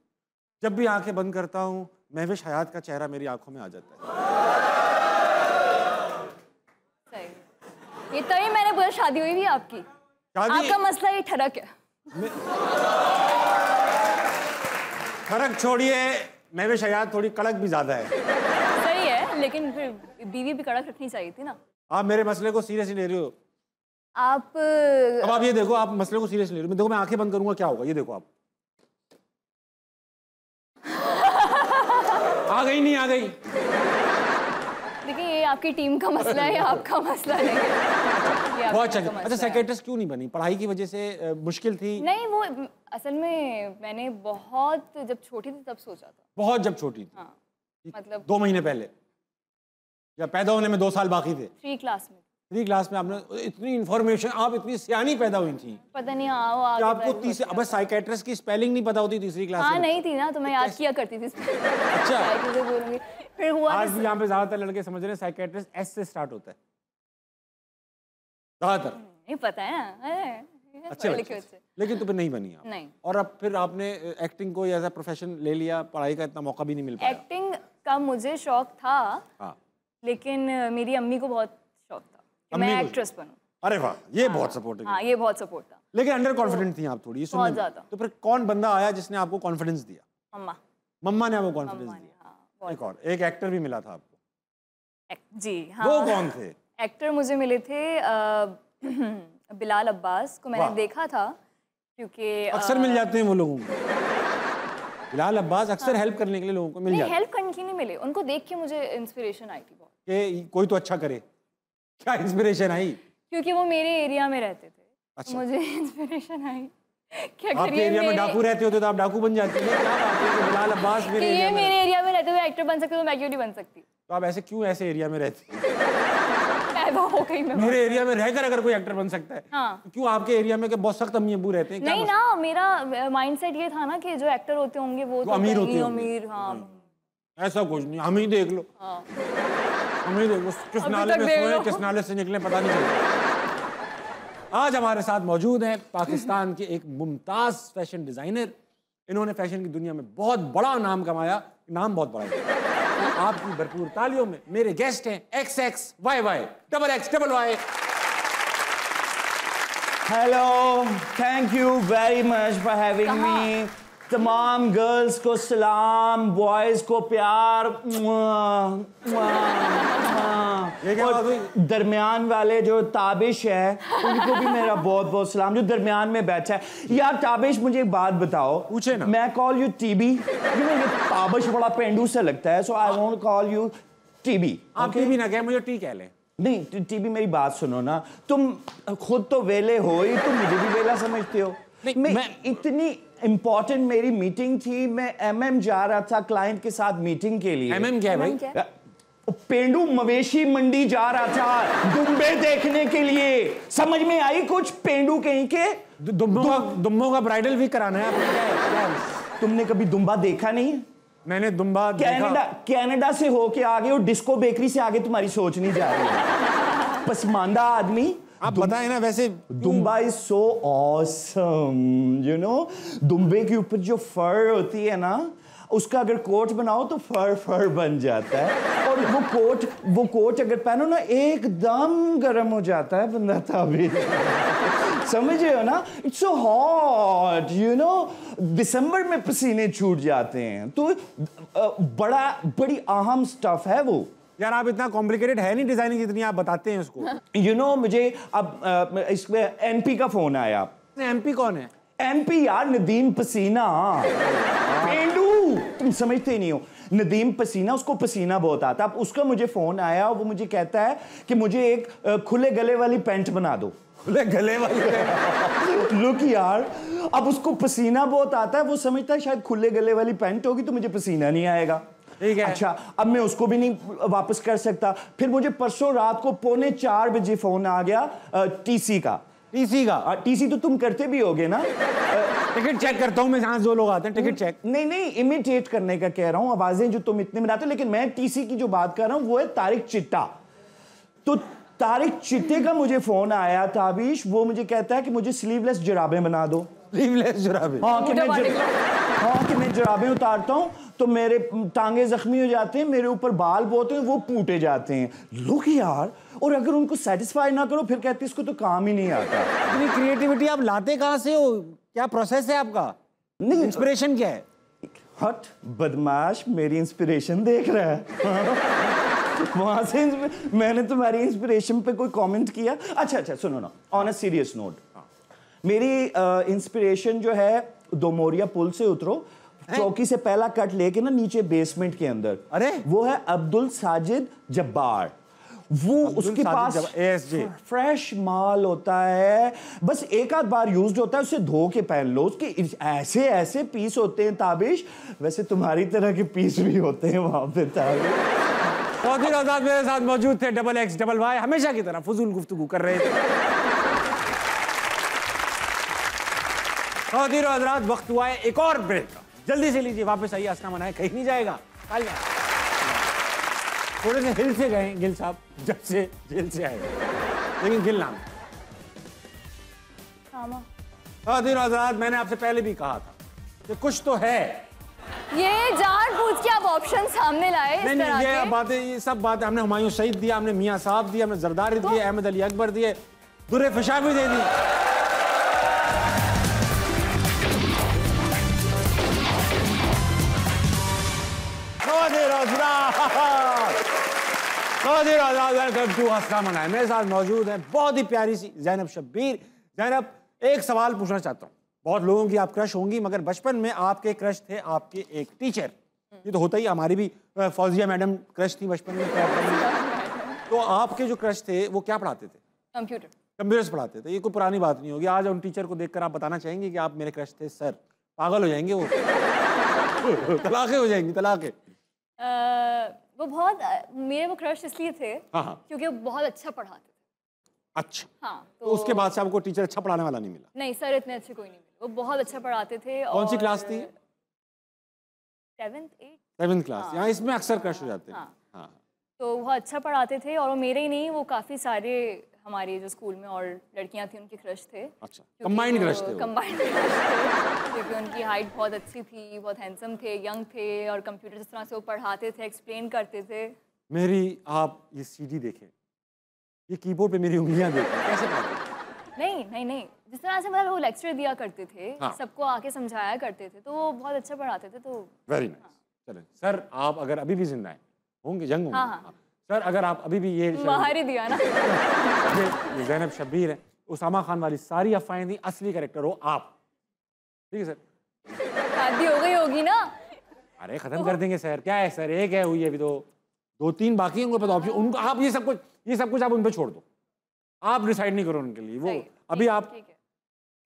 जब भी आंखें बंद करता हूँ महविश हयात का चेहरा मेरी आंखों में आ जाता है। ये तभी मैंने बोला शादी हुई भी आपकी। आपका मसला ये ठरक है। ठरक छोड़िए, मैं भी शायद थोड़ी कड़क भी ज्यादा है। सही है, लेकिन फिर बीवी भी कड़क रखनी चाहिए थी ना। आप मेरे मसले को सीरियसली ले रहे हो। आप अब आप ये देखो, आप मसले को सीरियसली ले रहे हो। देखो मैं आंखें बंद करूंगा क्या होगा, ये देखो आप। आ गई नहीं आ गई। देखिए ये आपकी टीम का मसला है, आपका मसला नहीं है। बहुत अच्छा। साइकियाट्रिस्ट क्यों नहीं बनी? पढ़ाई की वजह से मुश्किल थी? नहीं, वो असल में मैंने बहुत जब छोटी थी तब सोचा था। बहुत जब छोटी थी? हाँ, मतलब 2 महीने पहले या पैदा होने में 2 साल बाकी थे? 3 क्लास में। 3 क्लास में आपने इतनी इन्फॉर्मेशन, आप इतनी सियानी पैदा हुई थी। पता नहीं हाँ, आपको अब साइकियाट्रिस्ट की स्पेलिंग नहीं पता होती तीसरी क्लास में? हाँ नहीं थी ना, तो मैं याद किया करती थी। अच्छा बोलूंगी। फिर हुआ आज भी यहाँ पे ज्यादातर लड़के समझ रहे हैं साइकियाट्रिस्ट एस से स्टार्ट होता है ज्यादातर। नहीं पता है ना, अच्छे। लेकिन तो फिर नहीं बनी आप। नहीं। और अब फिर आपने एक्टिंग को एज अ प्रोफेशन ले लिया, पढ़ाई का इतना मौका भी नहीं मिल पाया। एक्टिंग का मुझे शौक था। हाँ। लेकिन मेरी अम्मी को बहुत शौक था कि मैं एक्ट्रेस बनूं। अरे वाह, ये बहुत सपोर्ट है। हाँ, ये बहुत सपोर्ट था। लेकिन अंडर कॉन्फिडेंट थी आप थोड़ी, बहुत ज्यादा। तो फिर कौन बंदा आया जिसने आपको कॉन्फिडेंस दिया? मम्मा। मम्मा ने आपको कॉन्फिडेंस दिया। एक एक्टर भी मिला था आपको? जी हाँ। वो कौन थे? एक्टर मुझे मिले थे बिलाल अब्बास को मैंने देखा था, क्योंकि अक्सर मिल जाते हैं वो लोगों को। बिलाल अब्बास अक्सर हेल्प करने के लिए लोगों को मिल जाते हैं। हेल्प करने के लिए मिले, उनको देख के मुझे इंस्पिरेशन आई थी बहुत कि कोई तो अच्छा करे। क्या इंस्पिरेशन आई? क्योंकि वो मेरे एरिया में रहते थे। अच्छा। मुझे इंस्पिरेशन आई। क्या आपके एरिया में डाकू रहते होते तो आप डाकू बन जाती हैं? क्या बात है कि बिलाल अब्बास मेरे एरिया में, मेरे एरिया में रहते हुए एक्टर बन सकते तो मैं क्यों नहीं बन सकती? तो आप ऐसे क्यों ऐसे एरिया में रहती? पैदा हो गई मैं। मेरे एरिया में रहकर अगर कोई एक्टर बन सकता है, हाँ। तो क्यों आपके एरिया में बहुत सख्त अम्मी अब्बू रहते हैं? नहीं ना, मेरा माइंडसेट ये था ना कि जो एक्टर होते होंगे वो तो अमीर होते हैं। अमीर, हाँ। ऐसा कुछ नहीं, हम ही देख लो। हम ही देख लो, किस नाले में सोए किस नाले से निकले पता नहीं चलता। आज हमारे साथ मौजूद हैं पाकिस्तान के एक मुमताज फैशन डिजाइनर। इन्होंने फैशन की दुनिया में बहुत बड़ा नाम कमाया, नाम बहुत बड़ा है। आपकी भरपूर तालियों में मेरे गेस्ट हैं XXYY XXYY। Hello, thank you very much for having me. तमाम गर्ल्स को सलाम, बॉयज को प्यार। और दरमियान वाले जो ताबिश है उनको भी मेरा बहुत बहुत सलाम, जो दरमियान में बैठा है। यार ताबिश, मुझे एक बात बताओ। पूछे ना। मैं call you TB, you know ये ताबिश बड़ा पेंडू से लगता है, so I won't call you TB. आप टीबी ना कहें, मुझे टी कह लें। नहीं टीबी, मेरी बात सुनो ना, तुम खुद तो वेले हो ही, तुम मुझे भी वेला समझते हो। मैं इतनी इम्पोर्टेंट मेरी मीटिंग थी, मैं MM जा रहा था क्लाइंट के साथ मीटिंग के लिए। MM क्या है भाई? पेंडू मवेशी मंडी जा रहा था दुम्बे देखने के लिए। समझ में आई कुछ? पेंडू कहीं के दुम्बों का ब्राइडल भी कराना है आपको? तुमने कभी दुम्बा देखा नहीं? मैंने दुम्बा कनाडा से होके आगे और डिस्को बेकरी से आगे तुम्हारी सोच नहीं जा रही। पसमानदा आदमी। आप बताएं ना, वैसे दुम्बा is so awesome, you know. दुम्बे के ऊपर जो फर होती है ना, उसका अगर कोट बनाओ तो फर बन जाता है। और वो कोट अगर पहनो ना, एकदम गर्म हो जाता है बंदा। तभी समझ रहे हो ना? It's so hot, you know. दिसंबर में पसीने छूट जाते हैं। तो बड़ी अहम स्टफ है वो। यार आप इतना कॉम्प्लिकेटेड है नहीं डिजाइनिंग जितनी आप बताते हैं उसको। यू नो मुझे अब इसमें MP का फोन आया। MP कौन है? MP यार, नदीम पसीना। पेंडू, तुम समझते नहीं हो। नदीम पसीना, उसको पसीना बहुत आता। अब उसका मुझे फोन आया, वो मुझे कहता है कि मुझे एक खुले गले वाली पैंट बना दो। खुले गले वाली? लुक यार, अब उसको पसीना बहुत आता है, वो समझता है शायद खुले गले वाली पैंट होगी तो मुझे पसीना नहीं आएगा। ठीक है। अच्छा, अब मैं उसको भी नहीं वापस कर सकता। फिर मुझे परसों रात को 3:45 बजे फोन आ गया TC का। TC तो तुम करते भी होगे ना? टिकट चेक करता हूं मैं, जहां जो लोग आते हैं टिकट चेक। नहीं, इमिटेट करने का कह रहा हूं, आवाजें जो तुम इतने बनाते हो। लेकिन मैं TC की जो बात कर रहा हूं वो है तारिक चिट्टा। तो तारिक चिट्टे का मुझे फोन आया ताबिश, वो मुझे कहता है कि मुझे स्लीवलेस जुराबें बना दो। स्लीवलेस जुराबें? हाँ, कि मैं जुराबें उतारता हूँ तो मेरे टांगे जख्मी हो जाते हैं, मेरे ऊपर बाल बहुत हैं, वो पूटे जाते हैं। लुक यार, और अगर उनको सेटिस्फाई ना करो फिर कहती इसको तो काम ही नहीं आता। इतनी क्रिएटिविटी आप लाते कहाँ से हो? क्या प्रोसेस है आपका? नहीं, इंस्पिरेशन क्या है? हट बदमाश, मेरी इंस्पिरेशन देख रहा है। वहां से मैंने तुम्हारी इंस्पिरेशन पे कोई कमेंट किया? अच्छा सुनो ना, ऑन अ सीरियस नोट, मेरी इंस्पिरेशन जो है, दो मोरिया पुल से उतरो, चौकी से पहला कट लेके ना नीचे बेसमेंट के अंदर, अरे वो है अब्दुल साजिद जब्बार। वो उसके पास फ्रेश माल होता है, बस एक आध बार यूज्ड होता है, उसे धो के पहन लो। उसके ऐसे ऐसे पीस होते हैं ताबिश, वैसे तुम्हारी तरह के पीस भी होते हैं वहां पे ताबिश। चौधरी आजाद मेरे साथ मौजूद थे, XXY, हमेशा की तरह फजूल गुफ्तगू कर रहे थे। चौधरी हजरात, वक्त हुआ है एक और ब्रेक का, जल्दी से लीजिए, वापस आइए, असना मनाए, कहीं नहीं जाएगा। थोड़े से हिल से गए गिल साहब जब से जेल से आए, लेकिन गिल नाम। चौधरी हजरात, मैंने आपसे पहले भी कहा था कि कुछ तो है। ये जानबूझ के आप ऑप्शन सामने लाए इस तरह के। ये बातें, ये सब बातें हमने हुमायूं सईद दिया, हमने मियां साहब दिया, हमने जरदारी दिए, अहमद अली अकबर दिए, दुर्रे फिशाबी दे दी। मेरे साथ मौजूद है बहुत ही प्यारी सी ज़ैनब शब्बीर। ज़ैनब, एक सवाल पूछना चाहता हूँ। बहुत लोगों की आप क्रश होंगी, मगर बचपन में आपके क्रश थे आपके एक टीचर। ये तो होता ही, हमारी भी फौजिया मैडम क्रश थी बचपन में। तो आपके जो क्रश थे वो क्या पढ़ाते थे? कंप्यूटर्स पढ़ाते थे। ये कोई पुरानी बात नहीं होगी। आज उन टीचर को देखकर आप बताना चाहेंगे कि आप मेरे क्रश थे? सर पागल हो जाएंगे वो। तलाक़ें हो जाएंगी, तलाक़ें। वो बहुत मेरे वो क्रश इसलिए थे क्योंकि वो बहुत अच्छा पढ़ाते थे। अच्छा, हाँ, तो उसके बाद से आपको टीचर अच्छा पढ़ाने वाला नहीं मिला? नहीं सर, इतने अच्छे कोई नहीं मिले। वो बहुत अच्छा पढ़ाते थे। कौन सी क्लास थी? 7th class. यहाँ इसमें अक्सर क्रश हो जाते हैं। हाँ। तो वो अच्छा पढ़ाते थे, और वो मेरे ही नहीं, वो काफ़ी सारे हमारे जो स्कूल में और लड़कियां थी उनके क्रश थे। अच्छा, कंबाइंड क्रश थे। कंबाइंड क्रश थे क्योंकि उनकी हाइट बहुत अच्छी थी, बहुत हैंडसम थे, यंग थे, और कंप्यूटर जिस तरह से वो पढ़ाते थे, एक्सप्लेन करते थे। मेरी आप ये सीडी देखें, ये कीबोर्ड पे मेरी उंगलियां देखें, कैसे पढ़ाते? नहीं, जिस तरह से मतलब वो लेक्चर दिया करते थे, हाँ। सबको आके समझाया करते थे, तो वो बहुत अच्छा पढ़ाते थे। तो वेरी नाइस। चलें सर, आप अगर अभी भी जिंदा हैं, होंगे, यंग होंगे। हाँ। सर अगर आप अभी भी ये बाहर ही दिया ना। ये ज़ैनब शब्बीर है, उसामा खान वाली सारी अफवाहें थी, असली कैरेक्टर हो आप। ठीक है सर? शादी हो गई होगी ना? अरे खत्म कर देंगे सर, क्या है सर, एक है हुई है, अभी तो 2-3 बाकी उनको पता। ऑप्शन उनको, आप ये सब कुछ आप उन पे छोड़ दो, आप डिसाइड नहीं करो उनके लिए, वो अभी आप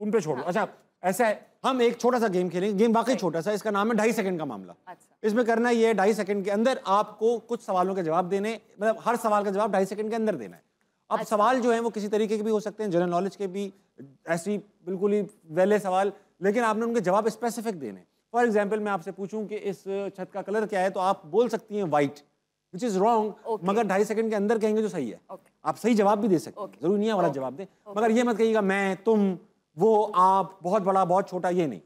उन पे छोड़ दो। अच्छा ऐसा है, हम एक छोटा सा गेम खेलेंगे। गेम वाकई छोटा सा, इसका नाम है 2.5 सेकंड का मामला। इसमें करना ये है, 2.5 सेकंड के अंदर आपको कुछ सवालों के जवाब देने, मतलब हर सवाल का जवाब 2.5 सेकंड के अंदर देना है। अब सवाल जो है वो किसी तरीके के भी हो सकते हैं, जनरल नॉलेज के भी, ऐसी बिल्कुल ही वेले सवाल, लेकिन आपने उनके जवाब स्पेसिफिक देने। फॉर एग्जाम्पल मैं आपसे पूछूं कि इस छत का कलर क्या है, तो आप बोल सकती हैं व्हाइट, विच इज रॉन्ग, मगर 2.5 सेकंड के अंदर कहेंगे जो सही है। आप सही जवाब भी दे सकते हैं, जरूरी नहीं है वाला जवाब दें, मगर ये मत कहिएगा मैं, तुम, वो, आप, बहुत बड़ा, बहुत छोटा, ये नहीं।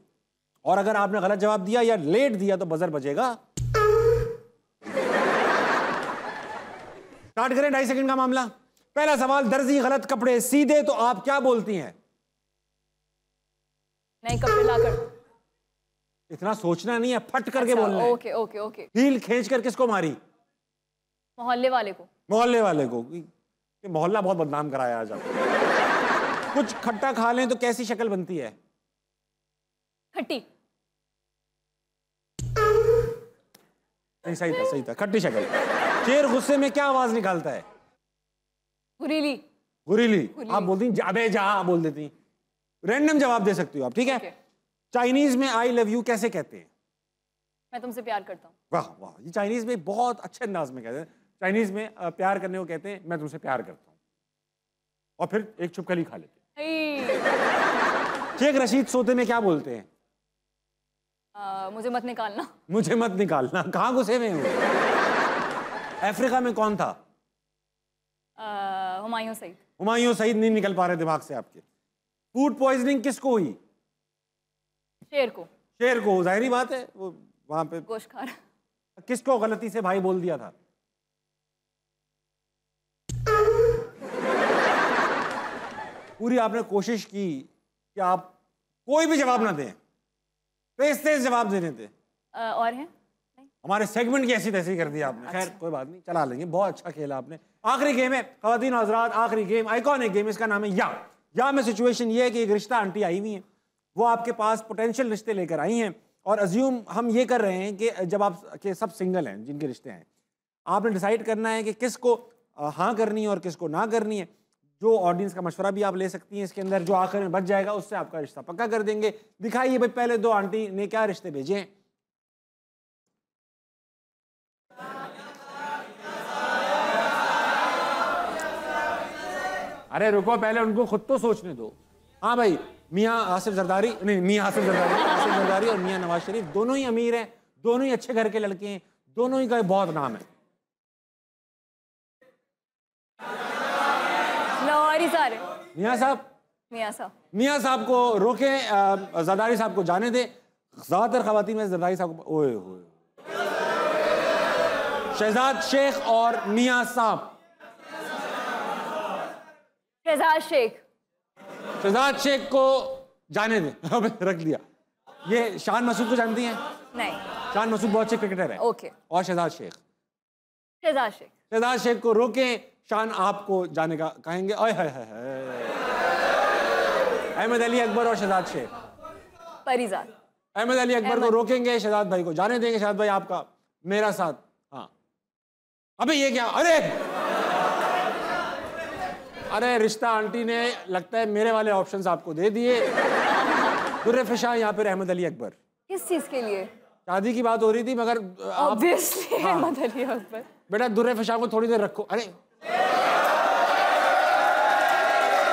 और अगर आपने गलत जवाब दिया या लेट दिया तो बजर बजेगा। स्टार्ट करें 2.5 सेकंड का मामला। पहला सवाल, दर्जी गलत कपड़े सीधे तो आप क्या बोलती हैं? नए कपड़े लाकर। इतना सोचना नहीं है, फट करके बोलना है। ओके। हील खींच कर किसको मारी? मोहल्ले वाले को। मोहल्ले वाले को। ये मोहल्ला बहुत बदनाम कराया आज आपको। कुछ खट्टा खा लें तो कैसी शक्ल बनती है? खट्टी। नहीं, सही था, खट्टी शक्ल। शेर गुस्से में क्या आवाज निकालता है? गुरीली। आप बोलती हैं अबे जा, बोल देती हैं। रैंडम जवाब दे सकती हो आप, ठीक है? चाइनीज में आई लव यू कैसे कहते हैं? मैं तुमसे प्यार करता हूँ। वाह, ये चाइनीज में बहुत अच्छे अंदाज में कहते हैं। चाइनीज में प्यार करने को कहते हैं मैं तुमसे प्यार करता हूँ, और फिर एक चुपकली खा लेते हैं। शेख रशीद सोते में क्या बोलते हैं? मुझे मत निकालना। मुझे मत निकालना। कहाँ घुसे हुए हो? अफ्रीका में कौन था? हुमायूं सईद। हुमायूं सईद नहीं निकल पा रहे दिमाग से आपके। फूड पॉइजनिंग किसको हुई? शेर को। जाहिर बात है, वो वहां पे गोश्त खा रहा। किसको गलती से भाई बोल दिया था? पूरी आपने कोशिश की कि आप कोई भी जवाब ना दें, तेज तेज जवाब देने थे। और हैं? हमारे सेगमेंट की ऐसी तैसी कर दी आपने। खैर कोई बात नहीं, चला लेंगे। बहुत अच्छा खेला आपने। आखिरी गेम है ख़वातीन और हज़रात, आखिरी गेम, आइकॉनिक गेम। इसका नाम है या में सिचुएशन ये है कि एक रिश्ता आंटी आई हुई है, वो आपके पास पोटेंशियल रिश्ते लेकर आई हैं और अज्यूम हम ये कर रहे हैं कि जब आप के सब सिंगल हैं जिनके रिश्ते हैं, आपने डिसाइड करना है कि किसको हाँ करनी है और किसको ना करनी है। जो ऑडियंस का मशवरा भी आप ले सकती हैं इसके अंदर, जो आखिर में बच जाएगा उससे आपका रिश्ता पक्का कर देंगे। दिखाइए भाई पहले दो आंटी ने क्या रिश्ते भेजे हैं। अरे रुको, पहले उनको खुद तो सोचने दो। हाँ भाई, मियाँ आसिफ जरदारी, नहीं मियाँ आसिफ जरदारी और मियाँ नवाज शरीफ दोनों ही अमीर हैं, दोनों ही अच्छे घर के लड़के हैं, दोनों ही का बहुत नाम है। लाहौरी सारे। मियाँ साहब को रोके, जरदारी साहब को जाने दे। ज्यादातर खवातीन में जरदारी साहब को, ओए होए, शहजाद शेख और मियाँ साहब। शहजाद शेख को जाने दे। रख दिया। ये शान मसूद को जानती हैं? नहीं। शान मसूद बहुत अच्छे क्रिकेटर है। ओके। और शहजाद शेख को रोके, शान आपको जाने का कहेंगे। ओए हाय हाय हाय। अहमद अली अकबर और शहजाद शेख। परिजाद। अहमद अली अकबर को रोकेंगे, शहजाद भाई को जाने देंगे। शहजाद भाई आपका मेरा साथ। हाँ अबे ये क्या? अरे रिश्ता आंटी ने लगता है मेरे वाले ऑप्शंस आपको दे दिए। दुर्रे फिशा या फिर अहमद अली अकबर। किस चीज के लिए? शादी की बात हो रही थी मगर ऑब्वियसली अहमद अली अकबर। बेटा दुर्रे फिशा को थोड़ी देर रखो। अरे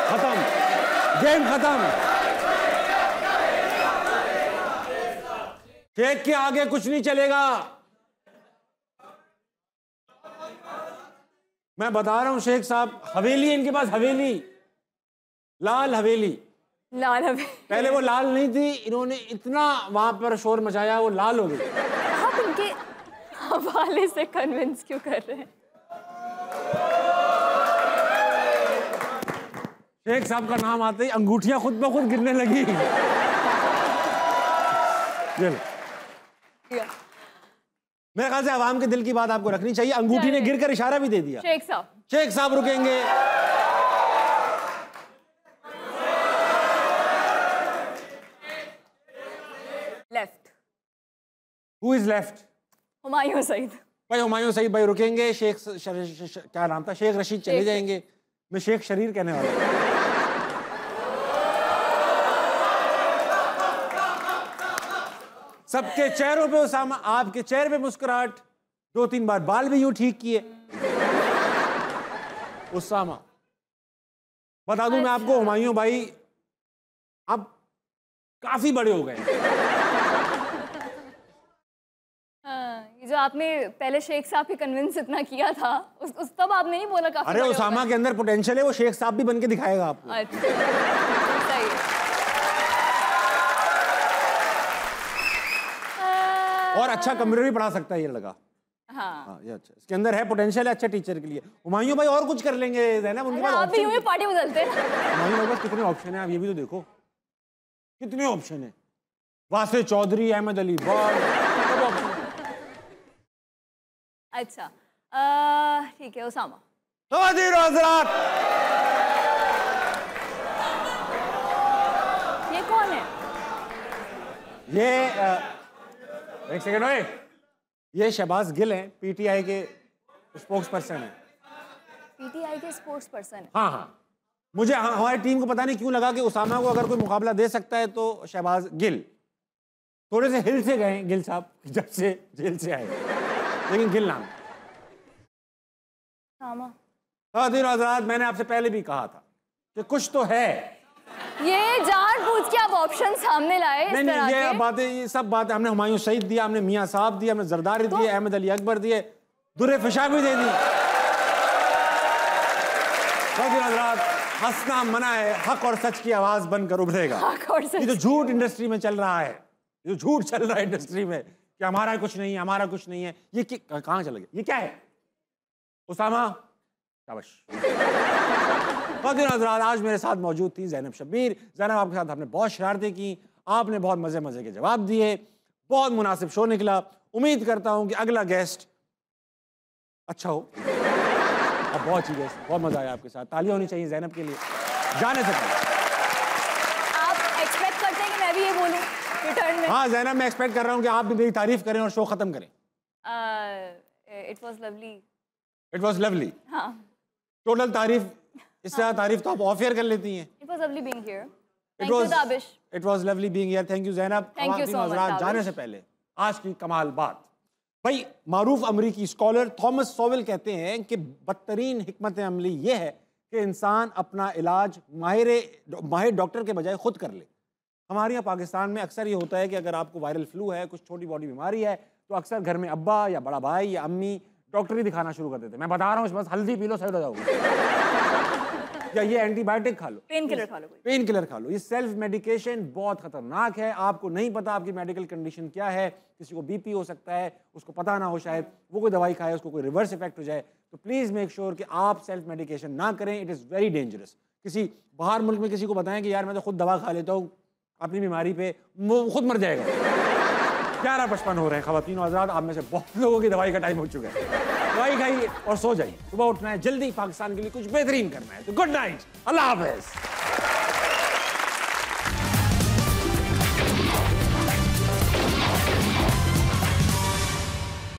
खत्म, गेम खत्म। शेख के आगे कुछ नहीं चलेगा। मैं बता रहा हूं शेख साहब, हवेली इनके पास, हवेली, लाल हवेली। पहले वो लाल नहीं थी, इन्होंने इतना वहां पर शोर मचाया वो लाल हो गई। आप इनके हवाले से कन्विंस क्यों कर रहे हैं? शेख साहब का नाम आते ही अंगूठियां खुद ब खुद गिरने लगी। मेरे ख्याल से आवाम के दिल की बात आपको रखनी चाहिए। अंगूठी ने गिरकर इशारा भी दे दिया। शेख साहब रुकेंगे। Left. Who is left? Humayun Saeed भाई। हुमायूं सईद भाई रुकेंगे। क्या नाम था? शेख रशीद चले जाएंगे। मैं शेख शरीर कहने वाला हूं। सबके चेहरों पे उसामा, आपके चेहरे पे मुस्कुराहट, 2-3 बार बाल भी यूं ठीक किए। उसामा, बता दूं मैं आपको, हुमायूं भाई अब काफी बड़े हो गए। ये जो आपने पहले शेख साहब की कन्विंस इतना किया था, उस तब आपने नहीं बोला काफी? अरे उसामा के अंदर पोटेंशियल है, वो शेख साहब भी बन के दिखाएगा आपको। अच्छा सही है। और अच्छा कंप्यूटर भी पढ़ा सकता है ये लड़का। हाँ ये अच्छा, इसके अंदर है पोटेंशियल है, अच्छा टीचर के लिए। हुमायूं भाई और कुछ कर लेंगे ज़ैनब, उनके पास आप भी यूं ही पार्टी बदलते हैं। हुमायूं भाई पास कितने ऑप्शन है, आप ये भी तो देखो कितने ऑप्शन है। वासे चौधरी, अहमद अली बख्श। अच्छा ठीक है, उसामा। ख़वातीन और हज़रात, ये कौन है? ये एक सेकंड ओए, ये शहबाज गिल हैं, पीटीआई के स्पोक्स पर्सन हैं। पीटीआई के स्पोर्ट्स पर्सन है? हाँ हाँ, मुझे हमारी टीम को पता नहीं क्यों लगा कि उसामा को अगर कोई मुकाबला दे सकता है तो शहबाज गिल। थोड़े से हिल से गए गिल साहब जब से जेल से आए, लेकिन गिल नाम। ख़वातीन और हज़रात, मैंने आपसे पहले भी कहा था कि कुछ तो है। ये जानबूझ के आप ऑप्शन सामने लाए इस तरह के? ये बातें, ये सब बातें हमने हुमायूं सईद दिया, हमने मियाँ साहब दिया, हमने जरदारी दिए, अहमद अली अकबर दिए, दुर्रे फिशा भी दे दी। ख़वातीन और हज़रात, हंसना मना है, हक और सच की आवाज बनकर उभरेगा। ये जो झूठ इंडस्ट्री में चल रहा है, जो झूठ चल रहा है इंडस्ट्री में कि हमारा कुछ नहीं है, हमारा कुछ नहीं है, ये कहाँ चले गए? ये क्या है? उसामा, शाबाश। ख़वातीन हज़रात, आज मेरे साथ मौजूद थी ज़ैनब शब्बीर। ज़ैनब, आपके साथ हमने बहुत शरारतें की, आपने बहुत मज़े मज़े के जवाब दिए, बहुत मुनासिब शो निकला। उम्मीद करता हूँ कि अगला गेस्ट अच्छा हो। अब बहुत ही गेस्ट, बहुत मज़ा आया आपके साथ। तालियां होनी चाहिए ज़ैनब के लिए। जाने से पहले आप एक्सपेक्ट करते हैं कि मैं भी ये बोलूं रिटर्न में? हाँ ज़ैनब, मैं एक्सपेक्ट कर रहा हूँ कि आप भी मेरी तारीफ करें और शो ख़त्म करें। It was lovely. It was lovely. हाँ। टोटल तारीफ, इससे ज़्यादा तारीफ तो आप ऑफ एयर कर लेती हैं। It was lovely being here. Thank you Tabish. It was lovely being here. Thank you Zainab. Thank you so much. जाने से पहले आज की कमाल बात, भाई मारूफ अमरीकी स्कॉलर थॉमस सोवेल कहते हैं कि बदतरीन हिकमत अमली ये है कि इंसान अपना इलाज माहिर डॉक्टर के बजाय खुद कर ले। हमारे यहाँ पाकिस्तान में अक्सर ये होता है कि अगर आपको वायरल फ्लू है, कुछ छोटी बॉडी बीमारी है, तो अक्सर घर में अब्बा या बड़ा भाई या अम्मी डॉक्टर ही दिखाना शुरू कर देते हैं। मैं बता रहा हूँ, बस हल्दी पी लो सही हो जाओगे, या ये एंटीबायोटिक खा लो, पेन किलर खा लो, पेन किलर खा लो। ये सेल्फ मेडिकेशन बहुत खतरनाक है। आपको नहीं पता आपकी मेडिकल कंडीशन क्या है। किसी को बीपी हो सकता है, उसको पता ना हो, शायद वो कोई दवाई खाए, उसको कोई रिवर्स इफेक्ट हो जाए। तो प्लीज़ मेक श्योर कि आप सेल्फ मेडिकेशन ना करें। It is very dangerous. किसी बाहर मुल्क में किसी को बताएं कि यार मैं तो खुद दवा खा लेता हूँ अपनी बीमारी पे, वो खुद मर जाएगा। 11:55 हो रहे हैं। ख़वातीन और हज़रात, आप में से बहुत लोगों की दवाई का टाइम हो चुका है। दवाई खाइए और सो जाइए। सुबह उठना है जल्दी, पाकिस्तान के लिए कुछ बेहतरीन करना है। तो गुड नाइट, अल्लाह हाफ़िज़।